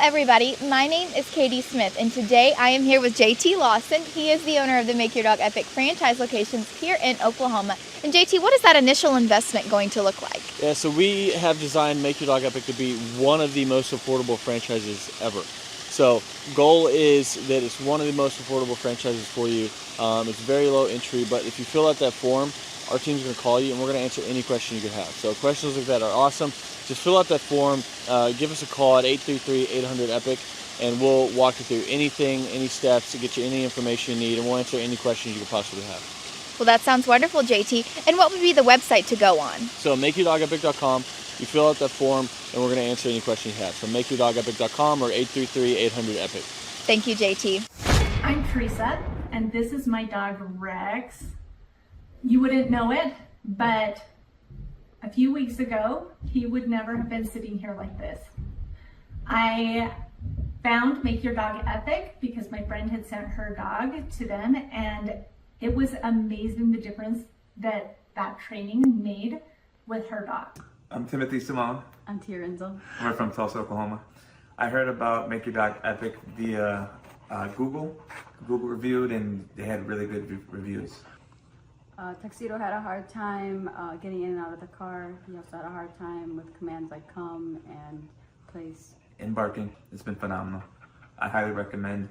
everybody, my name is Katie Smith and today I am here with JT Lawson. He is the owner of the Make Your Dog Epic franchise locations here in Oklahoma. And JT, what is that initial investment going to look like? Yeah, so we have designed Make Your Dog Epic to be one of the most affordable franchises ever. So goal is that it's one of the most affordable franchises for you. It's very low entry, but if you fill out that form, our team's going to call you and we're going to answer any question you could have. So questions like that are awesome. Just fill out that form, give us a call at 833-800-EPIC, and we'll walk you through anything, any steps to get you any information you need, and we'll answer any questions you could possibly have. Well, that sounds wonderful, JT. And what would be the website to go on? So makeyourdogepic.com, you fill out that form, and we're going to answer any questions you have. So makeyourdogepic.com or 833-800-EPIC. Thank you, JT. I'm Teresa, and this is my dog Rex. You wouldn't know it, but a few weeks ago, he would never have been sitting here like this. I found Make Your Dog Epic because my friend had sent her dog to them, and it was amazing the difference that training made with her dog. I'm Timothy Simone. I'm Tia Renzel. We're from Tulsa, Oklahoma. I heard about Make Your Dog Epic via Google. Google reviewed, and they had really good reviews. Tuxedo had a hard time getting in and out of the car. He also had a hard time with commands like come and place. And barking, it's been phenomenal. I highly recommend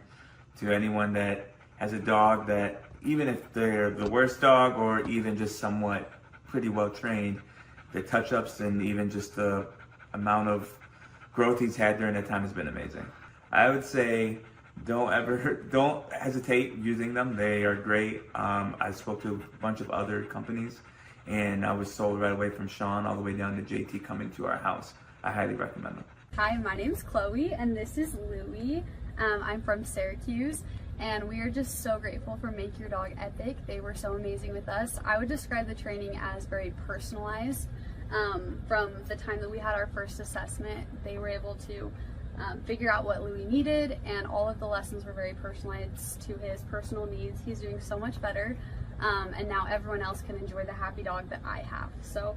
to anyone that has a dog that, even if they're the worst dog or even just somewhat pretty well trained, the touch-ups and even just the amount of growth he's had during that time has been amazing. I would say don't hesitate using them. They are great. I spoke to a bunch of other companies and I was sold right away from Sean all the way down to JT coming to our house. I highly recommend them. Hi, my name's Chloe and this is Louie. I'm from Syracuse and we are just so grateful for Make Your Dog Epic. They were so amazing with us. I would describe the training as very personalized. From the time that we had our first assessment, they were able to figure out what Louie needed, and all of the lessons were very personalized to his personal needs. He's doing so much better, and now everyone else can enjoy the happy dog that I have. So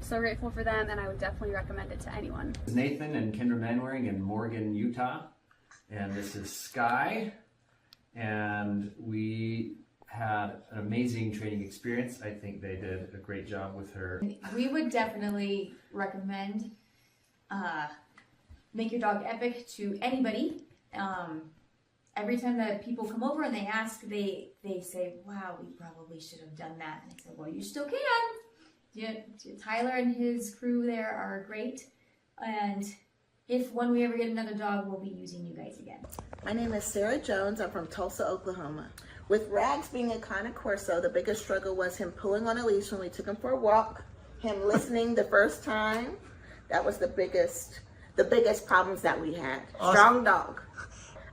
grateful for them, and I would definitely recommend it to anyone. This is Nathan and Kendra Manwaring in Morgan, Utah, and this is Sky, and we had an amazing training experience. I think they did a great job with her. We would definitely recommend Make Your Dog Epic to anybody. Every time that people come over and they ask, they say, wow, we probably should have done that. And I said, well, you still can. Yeah, Tyler and his crew there are great. And when we ever get another dog, we'll be using you guys again. My name is Sarah Jones. I'm from Tulsa, Oklahoma. With Rags being a Cane Corso, the biggest struggle was him pulling on a leash when we took him for a walk, him listening the first time. That was the biggest problems that we had. Awesome. Strong dog.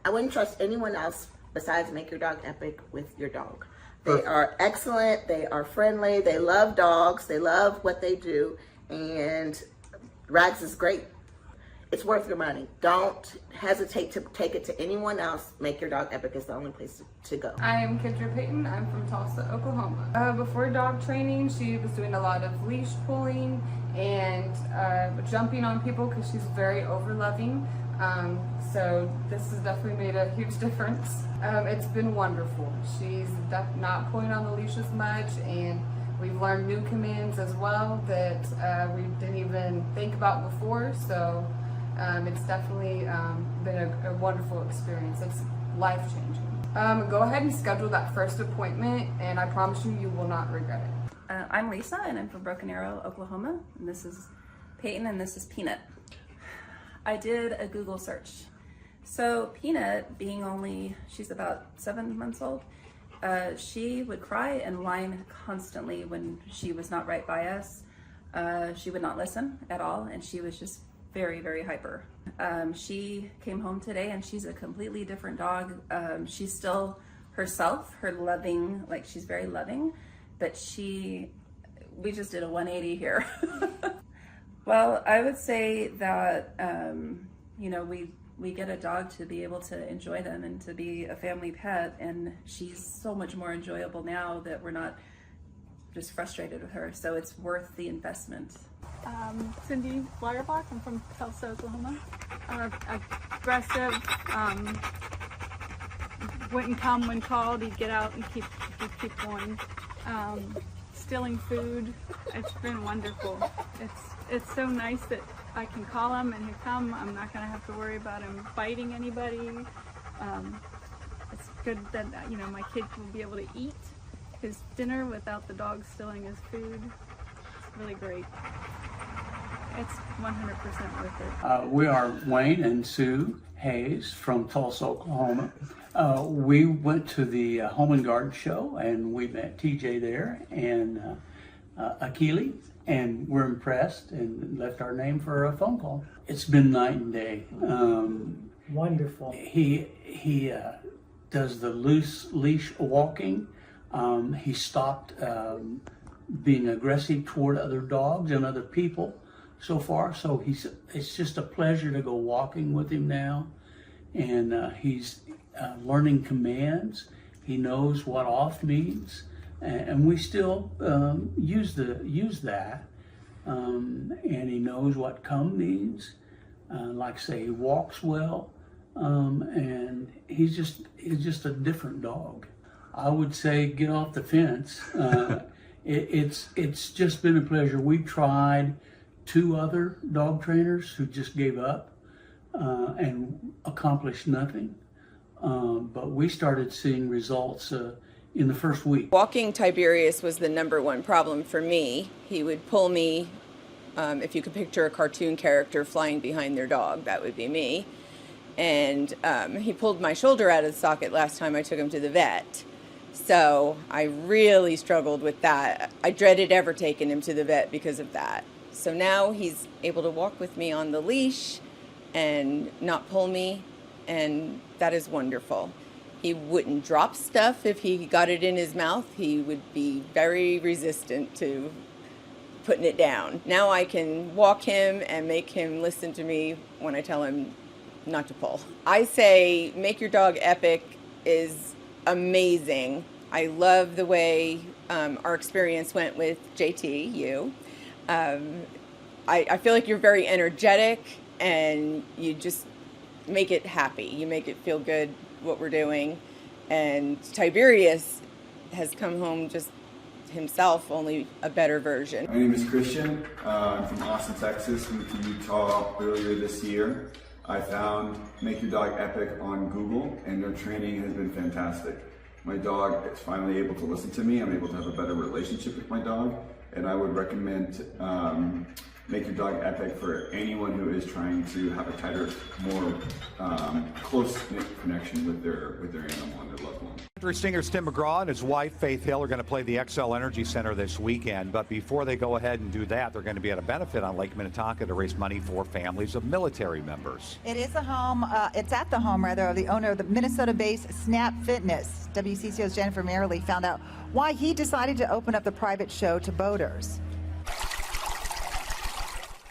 I wouldn't trust anyone else besides Make Your Dog Epic with your dog. They are excellent, they are friendly, they love dogs, they love what they do, and Rags is great. It's worth your money. Don't hesitate to take it to anyone else. Make Your Dog Epic is the only place to go. I am Kendra Payton. I'm from Tulsa, Oklahoma. Before dog training, she was doing a lot of leash pulling and jumping on people because she's very over-loving. So this has definitely made a huge difference. It's been wonderful. She's not pulling on the leash as much, and we've learned new commands as well that we didn't even think about before. So it's definitely been a wonderful experience. It's life-changing. Go ahead and schedule that first appointment, and I promise you, you will not regret it. I'm Lisa, and I'm from Broken Arrow, Oklahoma. And this is Peyton, and this is Peanut. I did a Google search. So Peanut, she's about 7 months old, she would cry and whine constantly when she was not right by us. She would not listen at all, and she was just very, very hyper. She came home today and she's a completely different dog. She's still herself, her loving, she's very loving, but we just did a 180 here. Well, I would say that, we get a dog to be able to enjoy them and to be a family pet, and she's so much more enjoyable now that we're not just frustrated with her. So it's worth the investment. Cindy Waterbach, I'm from Tulsa, Oklahoma. Aggressive, wouldn't come when called, he'd get out and keep going. Stealing food, it's been wonderful. It's so nice that I can call him and he'll come. I'm not gonna have to worry about him biting anybody. It's good that, you know, my kid will be able to eat his dinner without the dog stealing his food. It's really great. It's 100% worth it. We are Wayne and Sue Hayes from Tulsa, Oklahoma. We went to the Home and Garden show and we met TJ there and Akili, and we're impressed and left our name for a phone call. It's been night and day. Wonderful. He does the loose leash walking. He stopped being aggressive toward other dogs and other people so far. So it's just a pleasure to go walking with him now. And he's learning commands. He knows what off means. And we still use that. And he knows what come means. Like say, he walks well. And he's just a different dog. I would say get off the fence. It's just been a pleasure. We've tried 2 other dog trainers who just gave up and accomplished nothing. But we started seeing results in the first week. Walking Tiberius was the #1 problem for me. He would pull me, if you could picture a cartoon character flying behind their dog, that would be me. And he pulled my shoulder out of the socket last time I took him to the vet. So I really struggled with that. I dreaded ever taking him to the vet because of that. So now he's able to walk with me on the leash and not pull me, and that is wonderful. He wouldn't drop stuff if he got it in his mouth. He would be very resistant to putting it down. Now I can walk him and make him listen to me when I tell him not to pull. I say Make Your Dog Epic is amazing. I love the way our experience went with JT, you. I feel like you're very energetic and you just make it happy. You make it feel good what we're doing. And Tiberius has come home just himself, only a better version. My name is Christian. I'm from Austin, Texas. Moved to Utah earlier this year. I found Make Your Dog Epic on Google, and their training has been fantastic. My dog is finally able to listen to me. I'm able to have a better relationship with my dog, and I would recommend Make Your Dog Epic for anyone who is trying to have a tighter, more close-knit connection with their animal and their loved one. Country singers Tim McGraw and his wife Faith Hill are going to play the XL Energy Center this weekend, but before they go ahead and do that, they're going to be at a benefit on Lake Minnetonka to raise money for families of military members. It is a home, it's at the home rather of the owner of the Minnesota-based Snap Fitness. WCCO's Jennifer Merrily found out why he decided to open up the private show to boaters.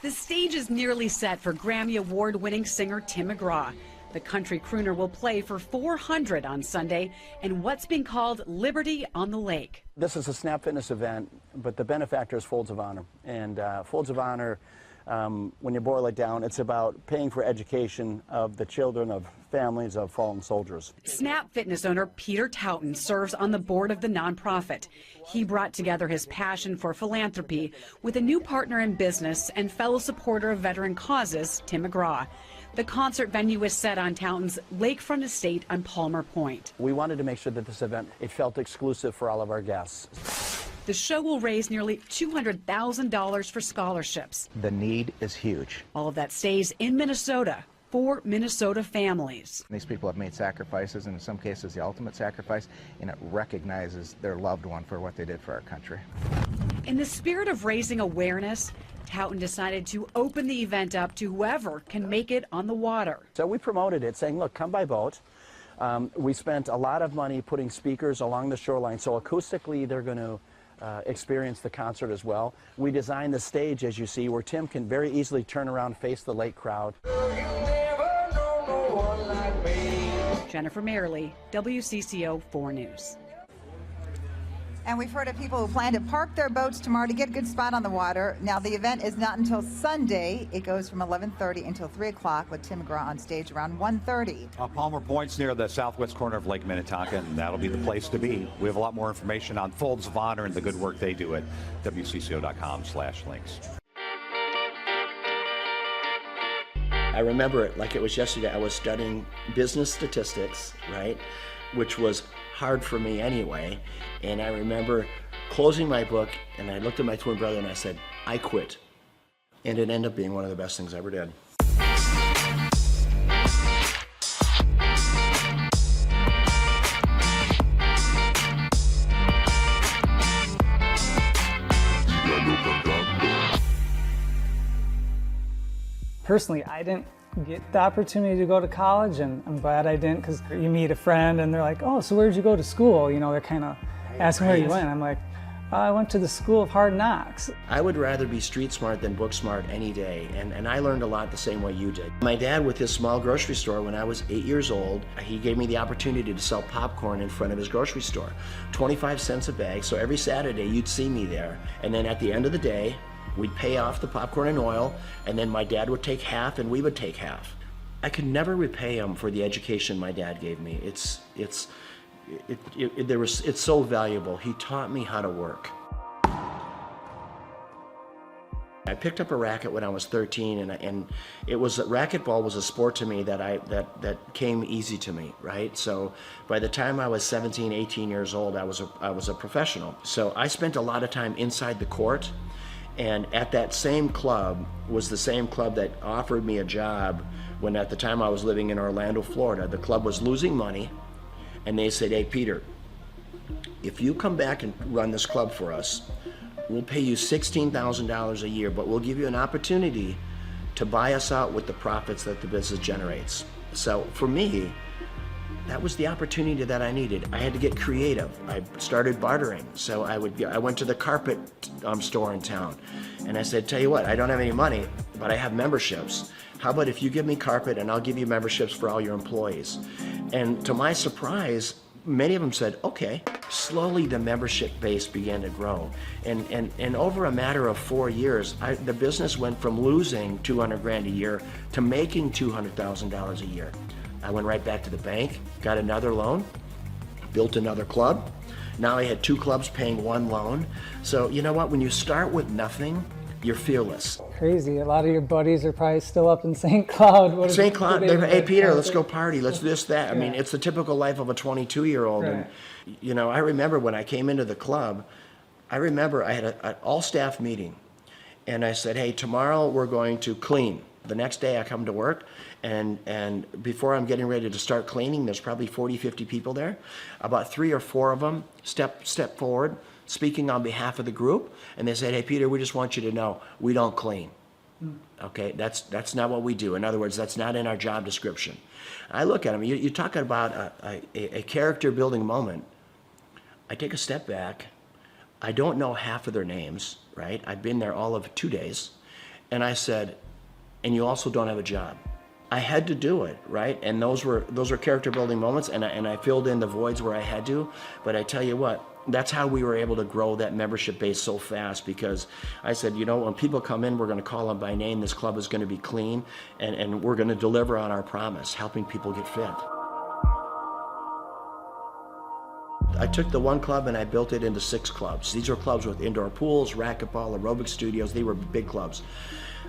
The stage is nearly set for Grammy Award-winning singer Tim McGraw. The country crooner will play for 400 on Sunday in what's being called Liberty on the Lake. This is a Snap Fitness event, but the benefactor is Folds of Honor. And Folds of Honor, when you boil it down, it's about paying for education of the children of families of fallen soldiers. Snap Fitness owner Peter Towton serves on the board of the nonprofit. He brought together his passion for philanthropy with a new partner in business and fellow supporter of veteran causes, Tim McGraw. The concert venue was set on Towton's lakefront estate on Palmer Point. We wanted to make sure that this event, it felt exclusive for all of our guests. The show will raise nearly $200,000 for scholarships. The need is huge. All of that stays in Minnesota for Minnesota families. These people have made sacrifices, and in some cases the ultimate sacrifice, and it recognizes their loved one for what they did for our country. In the spirit of raising awareness, Towton decided to open the event up to whoever can make it on the water. So we promoted it, saying, look, come by boat. We spent a lot of money putting speakers along the shoreline, so acoustically they're going to experience the concert as well. We designed the stage, as you see, where Tim can very easily turn around, face the lake crowd. Jennifer Merrily, WCCO 4 News. And we've heard of people who plan to park their boats tomorrow to get a good spot on the water. Now, the event is not until Sunday. It goes from 11:30 until 3 o'clock with Tim McGraw on stage around 1:30. Palmer Point's near the southwest corner of Lake Minnetonka, and that'll be the place to be. We have a lot more information on Folds of Honor and the good work they do at WCCO.com/links. I remember it like it was yesterday. I was studying business statistics, right, which was hard for me anyway. And I remember closing my book, and I looked at my twin brother and I said, I quit. And it ended up being one of the best things I ever did. Personally, I didn't get the opportunity to go to college, and I'm glad I didn't, because you meet a friend and they're like, oh, so where'd you go to school? You know, they're kind of asking where you went. I'm like, I went to the School of Hard Knocks. I would rather be street smart than book smart any day, and I learned a lot the same way you did. My dad, with his small grocery store, when I was 8 years old, he gave me the opportunity to sell popcorn in front of his grocery store. 25 cents a bag, so every Saturday you'd see me there. And then at the end of the day, we'd pay off the popcorn and oil, and then my dad would take half and we would take half. I could never repay him for the education my dad gave me. It's so valuable. He taught me how to work. I picked up a racket when I was 13, and it was racquetball was a sport to me that came easy to me, right? So by the time I was 17, 18 years old, I was a professional. So I spent a lot of time inside the court. And at that same club was the same club that offered me a job when at the time I was living in Orlando, Florida. The club was losing money, and they said, hey, Peter, if you come back and run this club for us, we'll pay you $16,000 a year, but we'll give you an opportunity to buy us out with the profits that the business generates. So for me, that was the opportunity that I needed. I had to get creative. I started bartering. So I went to the carpet store in town, and I said, tell you what, I don't have any money, but I have memberships. How about if you give me carpet and I'll give you memberships for all your employees? And to my surprise, many of them said, okay. Slowly the membership base began to grow. And over a matter of 4 years, the business went from losing $200,000 a year to making $200,000 a year. I went right back to the bank, got another loan, built another club. Now I had 2 clubs paying 1 loan. So you know what, when you start with nothing, you're fearless. Crazy. A lot of your buddies are probably still up in St. Cloud. St. Cloud, hey Peter, let's go party, let's do this, that. I mean, it's the typical life of a 22-year-old. Right. And you know, I remember when I came into the club, I had an all-staff meeting. And I said, hey, tomorrow we're going to clean. The next day I come to work, and before I'm getting ready to start cleaning, there's probably 40, 50 people there. About 3 or 4 of them step forward, speaking on behalf of the group, and they said, hey, Peter, we just want you to know, we don't clean. Okay, that's not what we do. In other words, that's not in our job description. I look at them, you're talking about a character building moment. I take a step back. I don't know half of their names, right? I've been there all of 2 days. And I said, and you also don't have a job. I had to do it, right? And those were character building moments, and I filled in the voids where I had to. But I tell you what, that's how we were able to grow that membership base so fast, because I said, you know, when people come in, we're going to call them by name. This club is going to be clean, and we're going to deliver on our promise, helping people get fit. I took the 1 club and I built it into 6 clubs. These are clubs with indoor pools, racquetball, aerobic studios. They were big clubs.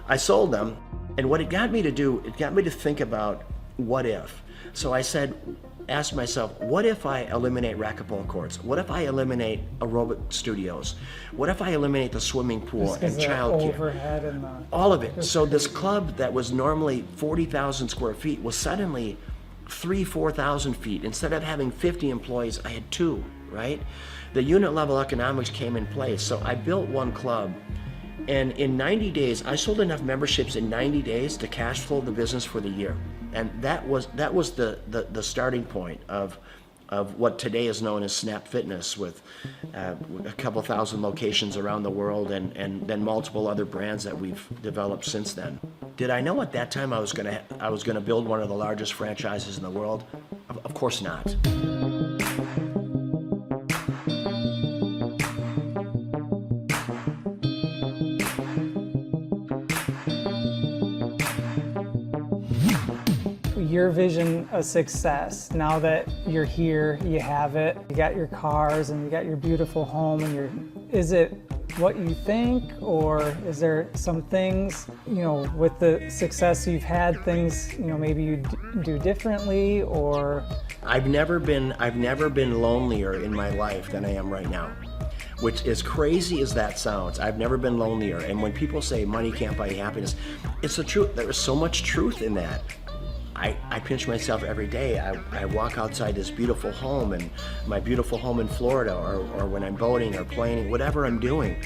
I sold them, and what it got me to do, it got me to think about what if. So I asked myself, what if I eliminate racquetball courts? What if I eliminate aerobic studios? What if I eliminate the swimming pool and childcare? All of it. So this club that was normally 40,000 square feet was suddenly 4,000 feet. Instead of having 50 employees, I had 2, right? The unit level economics came in place. So I built 1 club. And in 90 days, I sold enough memberships in 90 days to cash flow the business for the year. And that was the starting point of what today is known as Snap Fitness, with a couple thousand locations around the world, and then multiple other brands that we've developed since then. Did I know at that time I was gonna build one of the largest franchises in the world? Of course not. your vision of success, now that you're here, you have it, you got your cars and you got your beautiful home, and is it what you think, or is there some things, you know, with the success you've had, things, you know, maybe you do differently, or? I've never been lonelier in my life than I am right now. Which, as crazy as that sounds, I've never been lonelier. And when people say money can't buy happiness, it's the truth. There is so much truth in that. I pinch myself every day. I walk outside this beautiful home, and my beautiful home in Florida, or when I'm boating or playing, whatever I'm doing,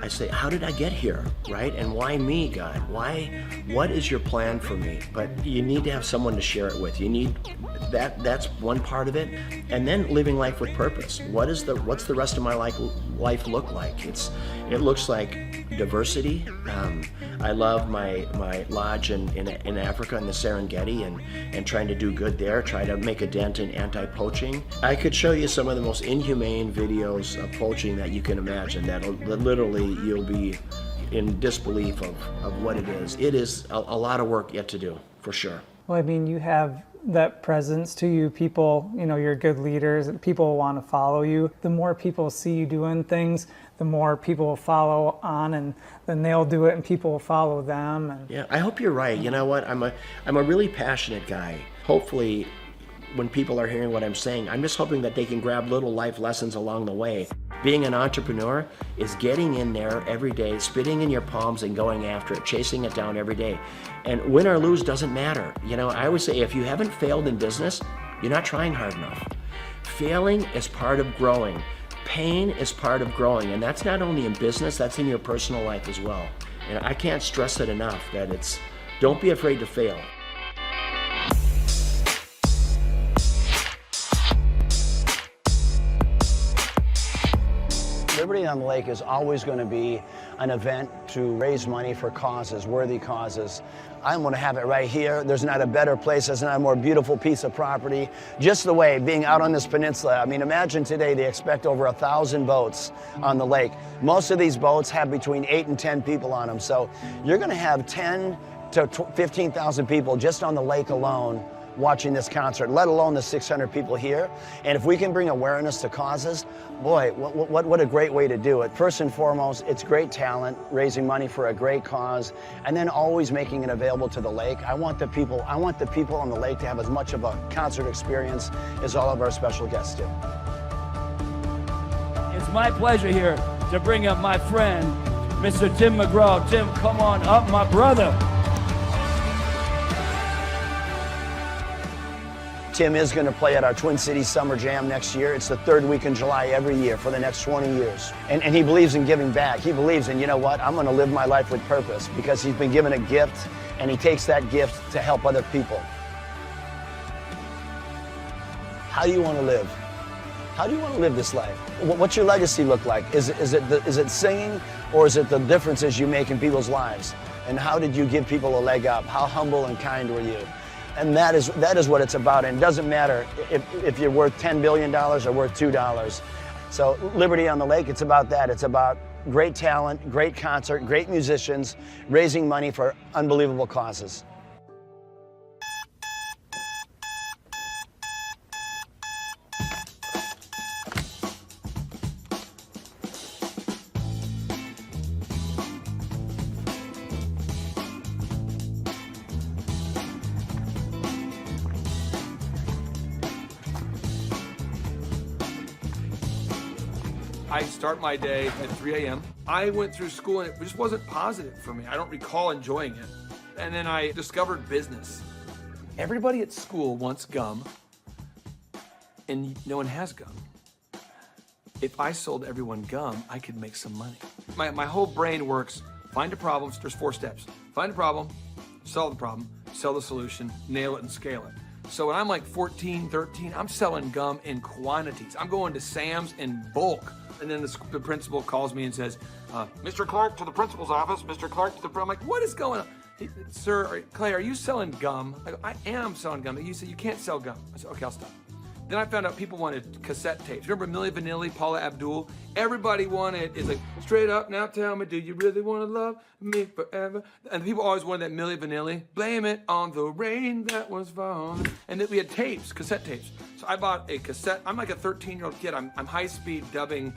I say, how did I get here, right? And why me, God? Why? What is your plan for me? But you need to have someone to share it with. You need that's one part of it. And then living life with purpose. What's the rest of my life look like? It looks like diversity. I love my lodge in Africa, in the Serengeti, and trying to do good there, try to make a dent in anti-poaching. I could show you some of the most inhumane videos of poaching that you can imagine, that literally you'll be in disbelief of what it is. It is a lot of work yet to do, for sure. Well, I mean, you have that presence to you. People, you know, you're good leaders. People want to follow you. The more people see you doing things, the more people will follow on, and then they'll do it and people will follow them. And yeah, I hope you're right. You know what? I'm a really passionate guy. Hopefully, when people are hearing what I'm saying, I'm just hoping that they can grab little life lessons along the way. Being an entrepreneur is getting in there every day, spitting in your palms and going after it, chasing it down every day. And win or lose doesn't matter. You know, I always say, if you haven't failed in business, you're not trying hard enough. Failing is part of growing. Pain is part of growing. And that's not only in business, that's in your personal life as well. And I can't stress it enough that don't be afraid to fail. Liberty on the Lake is always going to be an event to raise money for causes, worthy causes. I'm going to have it right here. There's not a better place. There's not a more beautiful piece of property. Just the way, being out on this peninsula. I mean, imagine today they expect over 1,000 boats on the lake. Most of these boats have between 8 and 10 people on them. So you're going to have 10 to 15,000 people just on the lake alone watching this concert, let alone the 600 people here. And if we can bring awareness to causes, boy, what a great way to do it. First and foremost, it's great talent, raising money for a great cause, and then always making it available to the lake. I want the people on the lake to have as much of a concert experience as all of our special guests do. It's my pleasure here to bring up my friend, Mr. Tim McGraw. Tim, come on up, my brother. Tim is going to play at our Twin Cities Summer Jam next year. It's the third week in July every year for the next 20 years. And he believes in giving back. He believes in, you know what, I'm going to live my life with purpose, because he's been given a gift, and he takes that gift to help other people. How do you want to live? How do you want to live this life? What's your legacy look like? Is it singing, or is it the differences you make in people's lives? And how did you give people a leg up? How humble and kind were you? And that is what it's about. And it doesn't matter if you're worth $10 billion or worth $2. So Liberty on the Lake, it's about that. It's about great talent, great concert, great musicians, raising money for unbelievable causes. I start my day at 3 a.m. I went through school and it just wasn't positive for me. I don't recall enjoying it. And then I discovered business. Everybody at school wants gum, and no one has gum. If I sold everyone gum, I could make some money. My whole brain works, find a problem, there's 4 steps. Find a problem, solve the problem, sell the solution, nail it and scale it. So when I'm like 14, 13, I'm selling gum in quantities. I'm going to Sam's in bulk. And then the principal calls me and says, Mr. Clark to the principal's office, Mr. Clark to the, I'm like, what is going on? Sir, Clay, are you selling gum? I go, I am selling gum. He said, you can't sell gum. I said, okay, I'll stop. Then I found out people wanted cassette tapes. Remember Milli Vanilli, Paula Abdul? Everybody wanted, it's like, straight up, now tell me, do you really want to love me forever? And people always wanted that Milli Vanilli. Blame it on the rain that was falling. And then we had tapes, cassette tapes. So I bought a cassette. I'm like a 13-year-old kid. I'm high-speed dubbing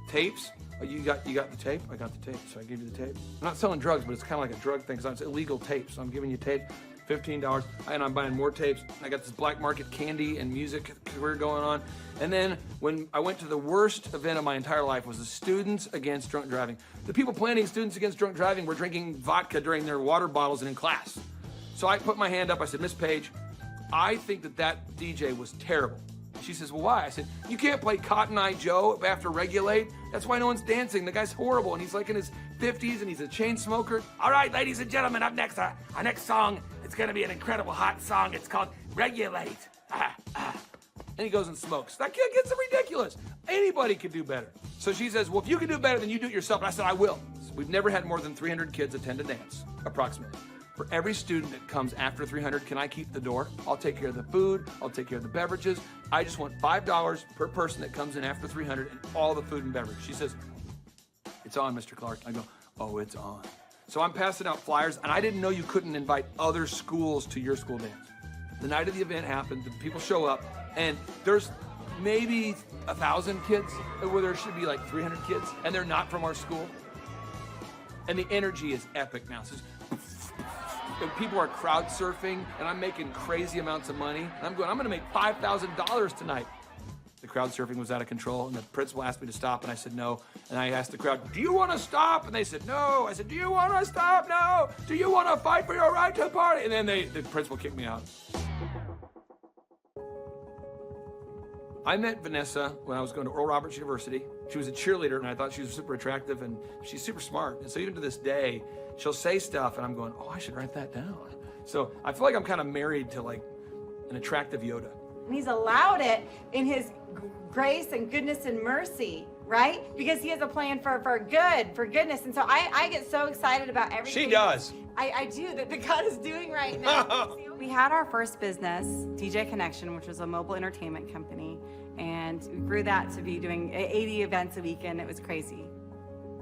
tapes. Oh, you got the tape? I got the tape, so I gave you the tape. I'm not selling drugs, but it's kind of like a drug thing, because it's illegal tape. So I'm giving you tape, $15, and I'm buying more tapes. I got this black market candy and music career going on. And then when I went to the worst event of my entire life was the Students Against Drunk Driving. The people planning Students Against Drunk Driving were drinking vodka during their water bottles and in class. So I put my hand up, I said, Miss Page, I think that DJ was terrible. She says, well, why? I said, you can't play Cotton Eye Joe after Regulate. That's why no one's dancing. The guy's horrible, and he's like in his 50s, and he's a chain smoker. All right, ladies and gentlemen, up next, our next song, it's gonna be an incredible hot song. It's called Regulate. And he goes and smokes. That kid gets ridiculous. Anybody could do better. So she says, well, if you can do better, then you do it yourself. And I said, I will. So we've never had more than 300 kids attend a dance, approximately. For every student that comes after 300, can I keep the door? I'll take care of the food, I'll take care of the beverages. I just want $5 per person that comes in after 300 and all the food and beverage. She says, it's on, Mr. Clark. I go, oh, it's on. So I'm passing out flyers, and I didn't know you couldn't invite other schools to your school dance. The night of the event happened, the people show up, and there's maybe 1,000 kids, where there should be like 300 kids, and they're not from our school. And the energy is epic now. So and people are crowd surfing, and I'm making crazy amounts of money. And I'm going, I'm gonna make $5,000 tonight. The crowd surfing was out of control, and the principal asked me to stop, and I said no. And I asked the crowd, do you wanna stop? And they said no. I said, do you wanna stop? No. Do you wanna fight for your right to party? And then the principal kicked me out. I met Vanessa when I was going to Oral Roberts University. She was a cheerleader, and I thought she was super attractive, and she's super smart. And so even to this day, she'll say stuff, and I'm going, oh, I should write that down. So I feel like I'm kind of married to like an attractive Yoda. And he's allowed it in his grace and goodness and mercy, right? Because he has a plan for goodness. And so I get so excited about everything. She does. I do, that God is doing right now. We had our first business, DJ Connection, which was a mobile entertainment company, and we grew that to be doing 80 events a weekend. It was crazy.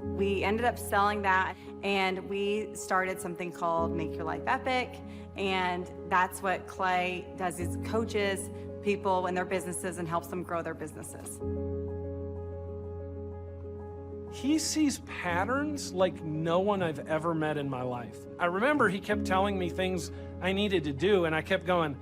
We ended up selling that, and we started something called Make Your Life Epic, and that's what Clay does, is coaches people in their businesses and helps them grow their businesses. He sees patterns like no one I've ever met in my life. I remember he kept telling me things I needed to do, and I kept going,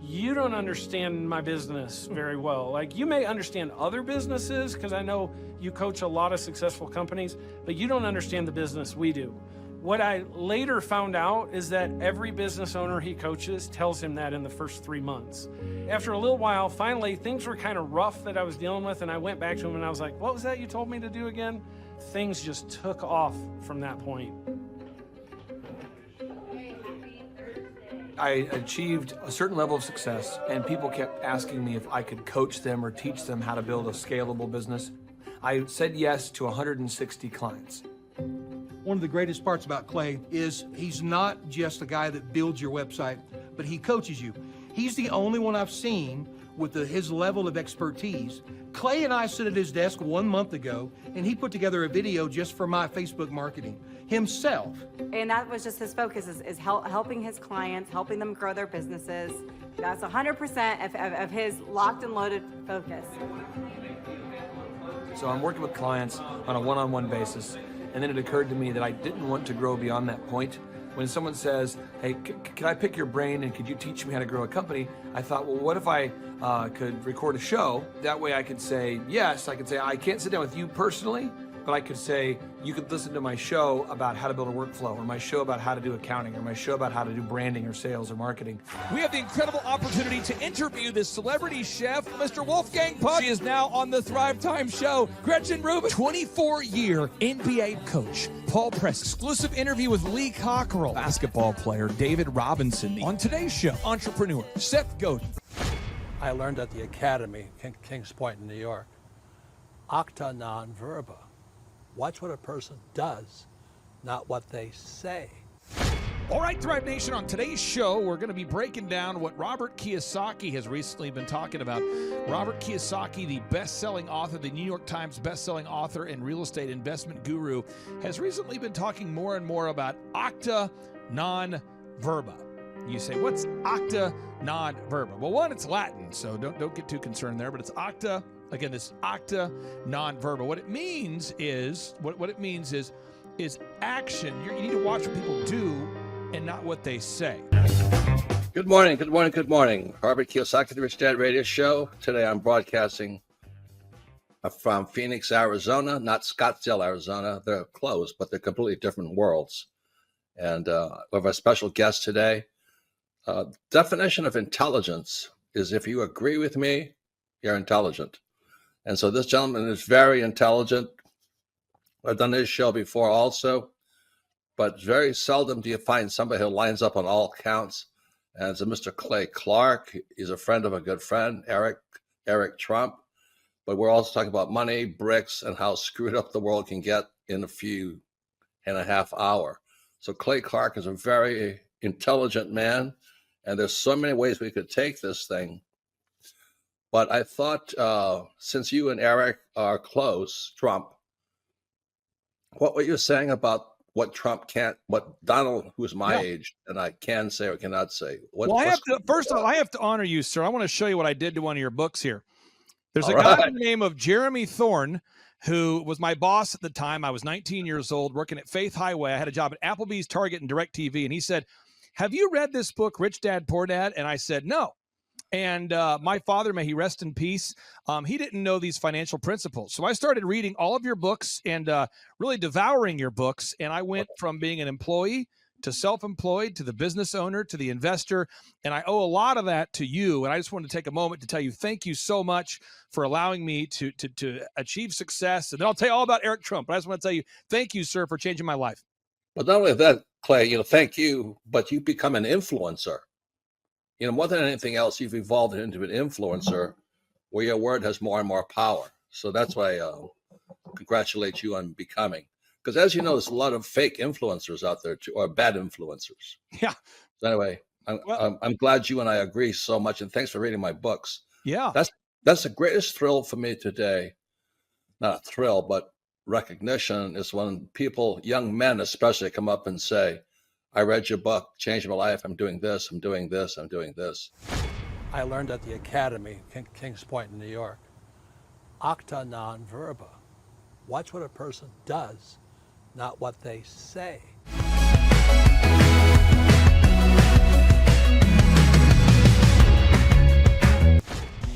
you don't understand my business very well. Like, you may understand other businesses, because I know you coach a lot of successful companies, but you don't understand the business we do. What I later found out is that every business owner he coaches tells him that in the first 3 months. After a little while, finally, things were kind of rough that I was dealing with, and I went back to him and I was like, what was that you told me to do again? Things just took off from that point. I achieved a certain level of success, and people kept asking me if I could coach them or teach them how to build a scalable business. I said yes to 160 clients. One of the greatest parts about Clay is he's not just a guy that builds your website, but he coaches you. He's the only one I've seen with his level of expertise. Clay and I sit at his desk 1 month ago, and he put together a video just for my Facebook marketing himself. And that was just his focus, is helping his clients, helping them grow their businesses. That's 100% of his locked and loaded focus. So I'm working with clients on a one-on-one basis, and then it occurred to me that I didn't want to grow beyond that point. When someone says, hey, can I pick your brain and could you teach me how to grow a company? I thought, well, what if I could record a show? That way I could say, yes, I could say, I can't sit down with you personally, but I could say, you could listen to my show about how to build a workflow, or my show about how to do accounting, or my show about how to do branding or sales or marketing. We have the incredible opportunity to interview this celebrity chef, Mr. Wolfgang Puck. She is now on the Thrive Time show. Gretchen Rubin, 24-year NBA coach. Paul Press, exclusive interview with Lee Cockerell. Basketball player David Robinson. On today's show, entrepreneur Seth Godin. I learned at the Academy, Kings Point in New York, acta non verba. Watch what a person does, not what they say. All right, Thrive Nation, on today's show, we're going to be breaking down what Robert Kiyosaki has recently been talking about. Robert Kiyosaki, the best-selling author, the New York Times best-selling author and real estate investment guru, has recently been talking more and more about acta non verba. You say, what's acta non verba? Well, one, it's Latin, so don't get too concerned there, but it's acta. Again, this acta non verba. What it means is action. You need to watch what people do and not what they say. Good morning, good morning, good morning. Robert Kiyosaki, the Rich Dad Radio Show. Today I'm broadcasting from Phoenix, Arizona, not Scottsdale, Arizona. They're close, but they're completely different worlds. And we have a special guest today. Definition of intelligence is if you agree with me, you're intelligent. And so this gentleman is very intelligent. I've done this show before also, but very seldom do you find somebody who lines up on all counts. And it's a Mr. Clay Clark. He's a friend of a good friend, Eric Trump. But we're also talking about money, bricks, and how screwed up the world can get in a few and a half hour. So Clay Clark is a very intelligent man, and there's so many ways we could take this thing. But I thought, since you and Eric are close, Trump, what were you saying about what Trump can't, what Donald, who's my age, and I can say or cannot say? First of all, I have to honor you, sir. I want to show you what I did to one of your books here. There's a guy by the name of Jeremy Thorne, who was my boss at the time. I was 19 years old, working at Faith Highway. I had a job at Applebee's, Target, and DirecTV. And he said, have you read this book, Rich Dad, Poor Dad? And I said, no. And my father, may he rest in peace, he didn't know these financial principles. So I started reading all of your books and really devouring your books. And I went from being an employee to self-employed to the business owner to the investor. And I owe a lot of that to you. And I just wanted to take a moment to tell you thank you so much for allowing me to achieve success. And then I'll tell you all about Eric Trump. But I just want to tell you thank you, sir, for changing my life. But not only that, Clay, thank you, but you become an influencer. More than anything else, you've evolved into an influencer where your word has more and more power. So that's why I congratulate you on becoming. Because as you know, there's a lot of fake influencers out there too, or bad influencers. Yeah. So anyway, I'm glad you and I agree so much, and thanks for reading my books. Yeah. That's the greatest thrill for me today. Not a thrill, but recognition is when people, young men especially, come up and say, I read your book, changed my life. I'm doing this, I'm doing this, I'm doing this. I learned at the Academy, Kings Point in New York, acta non verba. Watch what a person does, not what they say.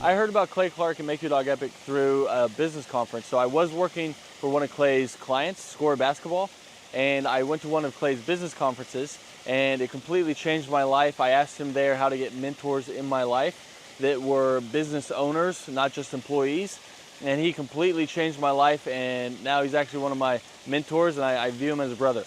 I heard about Clay Clark and Make Your Dog Epic through a business conference. So I was working for one of Clay's clients, Score Basketball, and I went to one of Clay's business conferences, and it completely changed my life. I asked him there how to get mentors in my life that were business owners, not just employees, and he completely changed my life, and now he's actually one of my mentors, and I view him as a brother.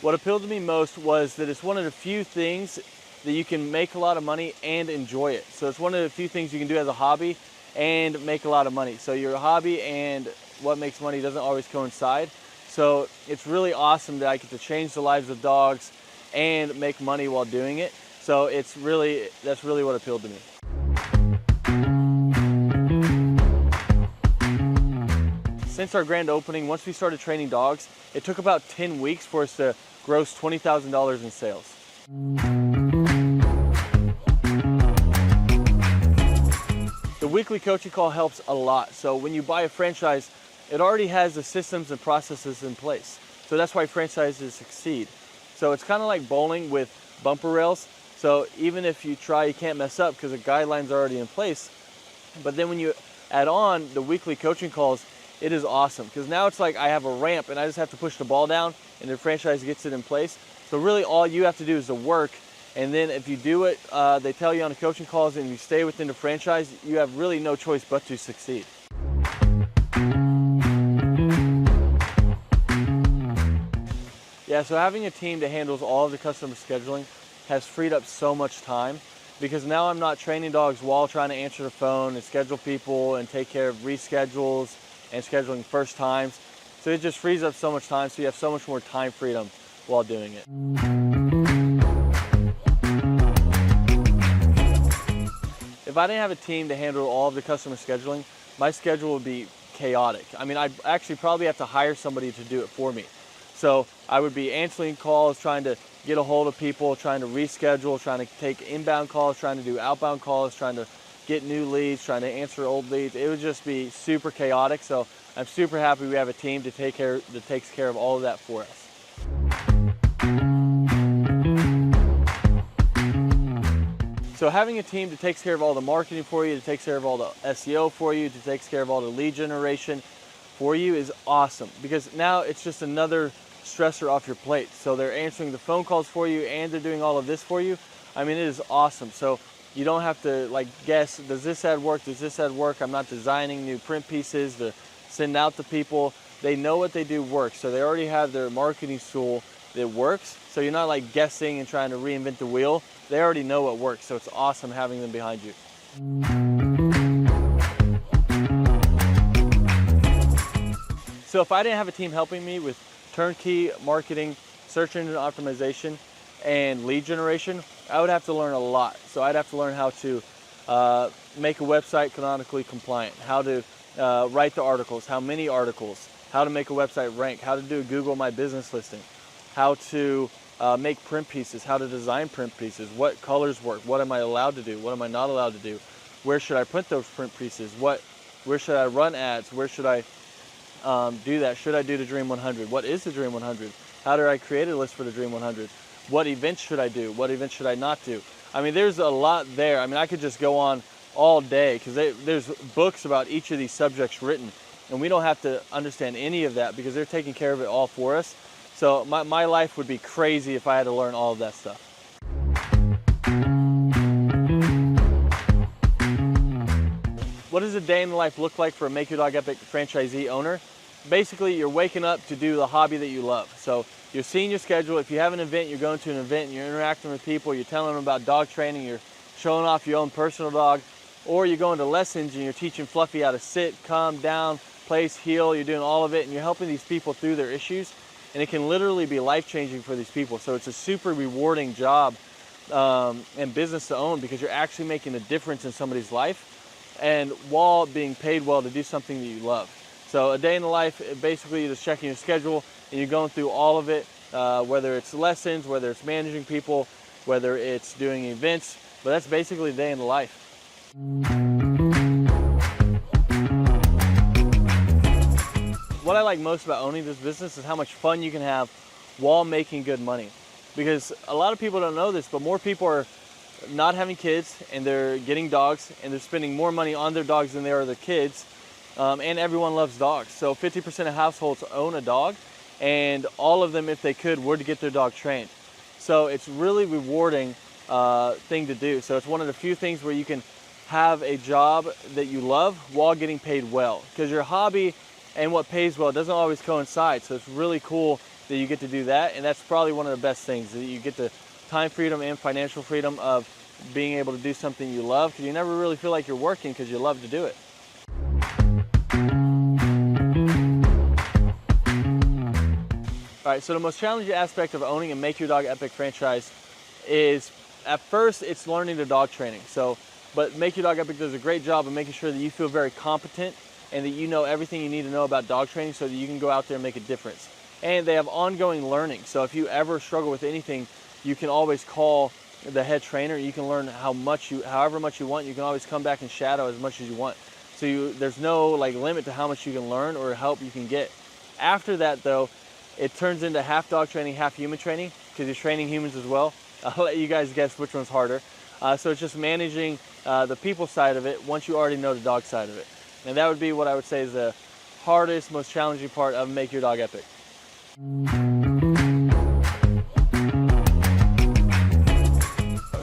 What appealed to me most was that it's one of the few things that you can make a lot of money and enjoy it. So it's one of the few things you can do as a hobby and make a lot of money. So your hobby and what makes money doesn't always coincide. So it's really awesome that I get to change the lives of dogs and make money while doing it. So that's really what appealed to me. Since our grand opening, once we started training dogs, it took about 10 weeks for us to gross $20,000 in sales. The weekly coaching call helps a lot. So when you buy a franchise, it already has the systems and processes in place. So that's why franchises succeed. So it's kind of like bowling with bumper rails. So even if you try, you can't mess up because the guidelines are already in place. But then when you add on the weekly coaching calls, it is awesome because now it's like I have a ramp and I just have to push the ball down and the franchise gets it in place. So really all you have to do is the work. And then if you do it, they tell you on the coaching calls and you stay within the franchise, you have really no choice but to succeed. Yeah, so having a team that handles all of the customer scheduling has freed up so much time because now I'm not training dogs while trying to answer the phone and schedule people and take care of reschedules and scheduling first times. So it just frees up so much time, so you have so much more time freedom while doing it. If I didn't have a team to handle all of the customer scheduling, my schedule would be chaotic. I mean, I'd actually probably have to hire somebody to do it for me. So I would be answering calls, trying to get a hold of people, trying to reschedule, trying to take inbound calls, trying to do outbound calls, trying to get new leads, trying to answer old leads. It would just be super chaotic. So I'm super happy we have a team that takes care of all of that for us. So having a team that takes care of all the marketing for you, that takes care of all the SEO for you, that takes care of all the lead generation for you is awesome, because now it's just another stressor off your plate. So they're answering the phone calls for you and they're doing all of this for you. I mean, it is awesome. So you don't have to like guess, does this ad work? Does this ad work? I'm not designing new print pieces to send out to people. They know what they do works. So they already have their marketing tool that works. So you're not like guessing and trying to reinvent the wheel. They already know what works. So it's awesome having them behind you. So if I didn't have a team helping me with turnkey marketing, search engine optimization, and lead generation, I would have to learn a lot. So I'd have to learn how to make a website canonically compliant, how to write the articles, how many articles, how to make a website rank, how to do a Google My Business listing, how to make print pieces, how to design print pieces, what colors work, what am I allowed to do, what am I not allowed to do, where should I print those print pieces, where should I run ads, where should I do that, should I do the Dream 100, what is the Dream 100, how do I create a list for the Dream 100, what events should I do, what events should I not do. I mean, there's a lot there. I mean, I could just go on all day because there's books about each of these subjects written, and we don't have to understand any of that because they're taking care of it all for us. So my life would be crazy if I had to learn all of that stuff. What does a day in the life look like for a Make Your Dog Epic franchisee owner? Basically, you're waking up to do the hobby that you love. So you're seeing your schedule. If you have an event, you're going to an event and you're interacting with people, you're telling them about dog training, you're showing off your own personal dog, or you're going to lessons and you're teaching Fluffy how to sit, calm down, place, heel, you're doing all of it, and you're helping these people through their issues. And it can literally be life-changing for these people. So it's a super rewarding job and business to own because you're actually making a difference in somebody's life and while being paid well to do something that you love. So a day in the life, basically you're just checking your schedule and you're going through all of it, whether it's lessons, whether it's managing people, whether it's doing events, but that's basically a day in the life. What I like most about owning this business is how much fun you can have while making good money. Because a lot of people don't know this, but more people are not having kids and they're getting dogs and they're spending more money on their dogs than they are their kids. And everyone loves dogs. So 50% of households own a dog, and all of them, if they could, would get their dog trained. So it's really rewarding thing to do. So it's one of the few things where you can have a job that you love while getting paid well. Because your hobby and what pays well doesn't always coincide. So it's really cool that you get to do that. And that's probably one of the best things, that you get the time freedom and financial freedom of being able to do something you love, because you never really feel like you're working because you love to do it. All right, so the most challenging aspect of owning a Make Your Dog Epic franchise is, at first, it's learning the dog training. But Make Your Dog Epic does a great job of making sure that you feel very competent and that you know everything you need to know about dog training so that you can go out there and make a difference. And they have ongoing learning. So if you ever struggle with anything, you can always call the head trainer. You can learn however much you want. You can always come back and shadow as much as you want. So there's no limit to how much you can learn or help you can get. After that, though, it turns into half dog training, half human training, because you're training humans as well. I'll let you guys guess which one's harder. So it's just managing the people side of it once you already know the dog side of it. And that would be what I would say is the hardest, most challenging part of Make Your Dog Epic.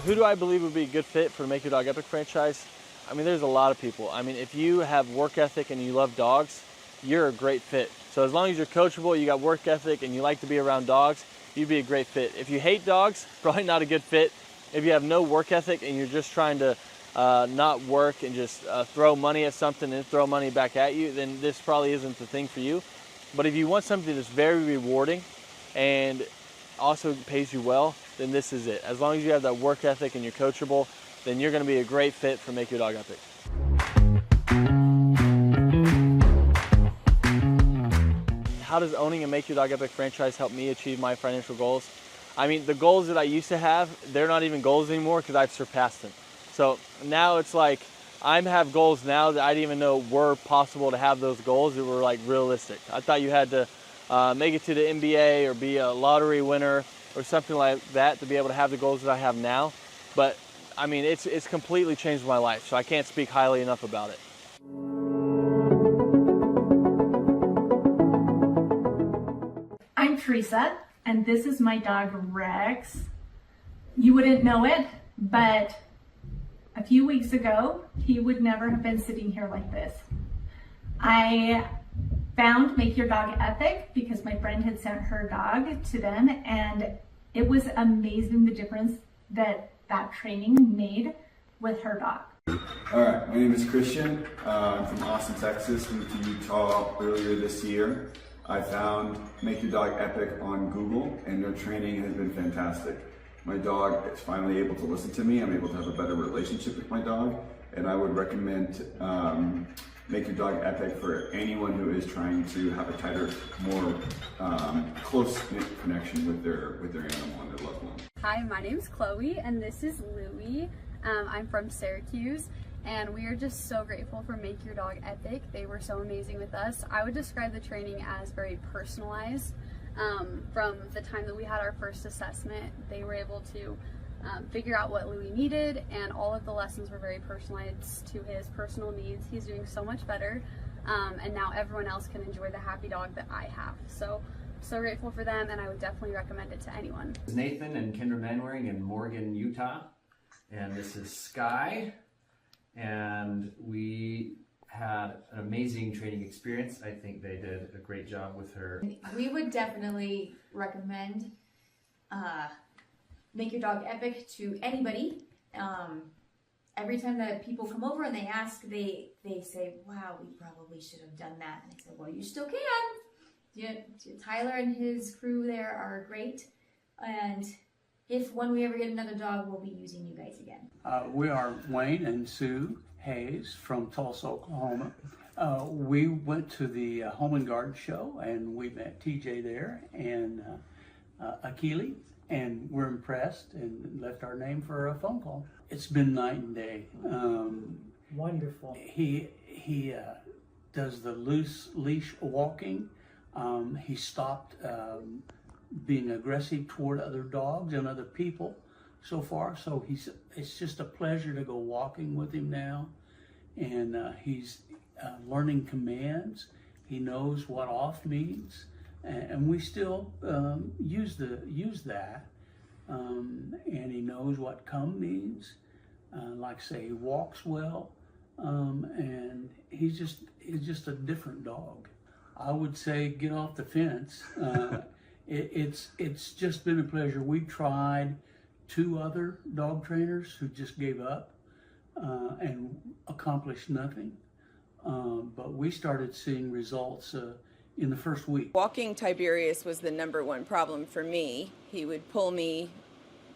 Who do I believe would be a good fit for the Make Your Dog Epic franchise? I mean, there's a lot of people. I mean, if you have work ethic and you love dogs, you're a great fit. So as long as you're coachable, you got work ethic, and you like to be around dogs, you'd be a great fit. If you hate dogs, probably not a good fit. If you have no work ethic and you're just trying to not work and just throw money at something and throw money back at you, then this probably isn't the thing for you. But if you want something that's very rewarding and also pays you well, then this is it. As long as you have that work ethic and you're coachable, then you're going to be a great fit for Make Your Dog Epic. How does owning a Make Your Dog Epic franchise help me achieve my financial goals? I mean, the goals that I used to have, they're not even goals anymore because I've surpassed them. So now it's like I have goals now that I didn't even know were possible to have those goals that were like realistic. I thought you had to make it to the NBA or be a lottery winner or something like that to be able to have the goals that I have now. But I mean, it's completely changed my life, so I can't speak highly enough about it. I'm Teresa, and this is my dog Rex. You wouldn't know it, but a few weeks ago, he would never have been sitting here like this. I found Make Your Dog Epic because my friend had sent her dog to them, and it was amazing the difference that training made with her dog. All right, my name is Christian. I'm from Austin, Texas. Moved to Utah earlier this year. I found Make Your Dog Epic on Google, and their training has been fantastic. My dog is finally able to listen to me. I'm able to have a better relationship with my dog, and I would recommend Make Your Dog Epic for anyone who is trying to have a tighter, more close-knit connection with their animal and their loved one. Hi, my name's Chloe, and this is Louie. I'm from Syracuse, and we are just so grateful for Make Your Dog Epic. They were so amazing with us. I would describe the training as very personalized. From the time that we had our first assessment, they were able to figure out what Louie needed, and all of the lessons were very personalized to his personal needs. He's doing so much better, and now everyone else can enjoy the happy dog that I have. So grateful for them, and I would definitely recommend it to anyone. This is Nathan and Kendra Manwaring in Morgan, Utah, and this is Sky, and we had an amazing training experience. I think they did a great job with her. We would definitely recommend Make Your Dog Epic to anybody. Every time that people come over and they ask, they say, wow, we probably should have done that. And I said, well, you still can. Tyler and his crew there are great. And when we ever get another dog, we'll be using you guys again. We are Wayne and Sue Hayes from Tulsa, Oklahoma. We went to the Home and Garden show, and we met TJ there and Akili, and we're impressed and left our name for a phone call. It's been night and day. Wonderful. He does the loose leash walking. He stopped being aggressive toward other dogs and other people so far. So it's just a pleasure to go walking with him now. And he's learning commands. He knows what off means. And we still use that. And he knows what come means. Like say, he walks well. And he's just a different dog. I would say get off the fence. It's just been a pleasure. We tried 2 other dog trainers who just gave up and accomplished nothing. But we started seeing results in the first week. Walking Tiberius was the #1 problem for me. He would pull me,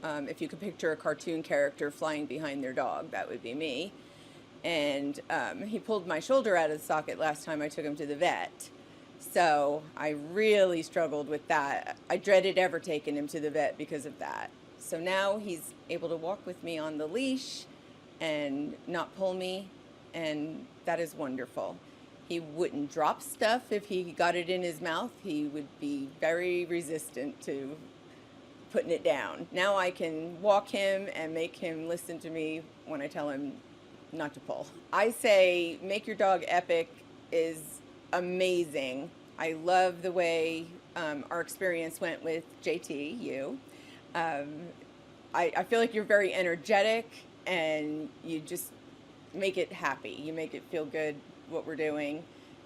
if you could picture a cartoon character flying behind their dog, that would be me. And he pulled my shoulder out of the socket last time I took him to the vet. So I really struggled with that. I dreaded ever taking him to the vet because of that. So now he's able to walk with me on the leash and not pull me, and that is wonderful. He wouldn't drop stuff if he got it in his mouth. He would be very resistant to putting it down. Now I can walk him and make him listen to me when I tell him not to pull. I say Make Your Dog Epic is amazing. I love the way our experience went with JT, you. I feel like you're very energetic, and you just make it happy. You make it feel good what we're doing.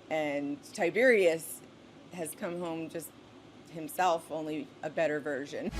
And Tiberius has come home just himself, only a better version.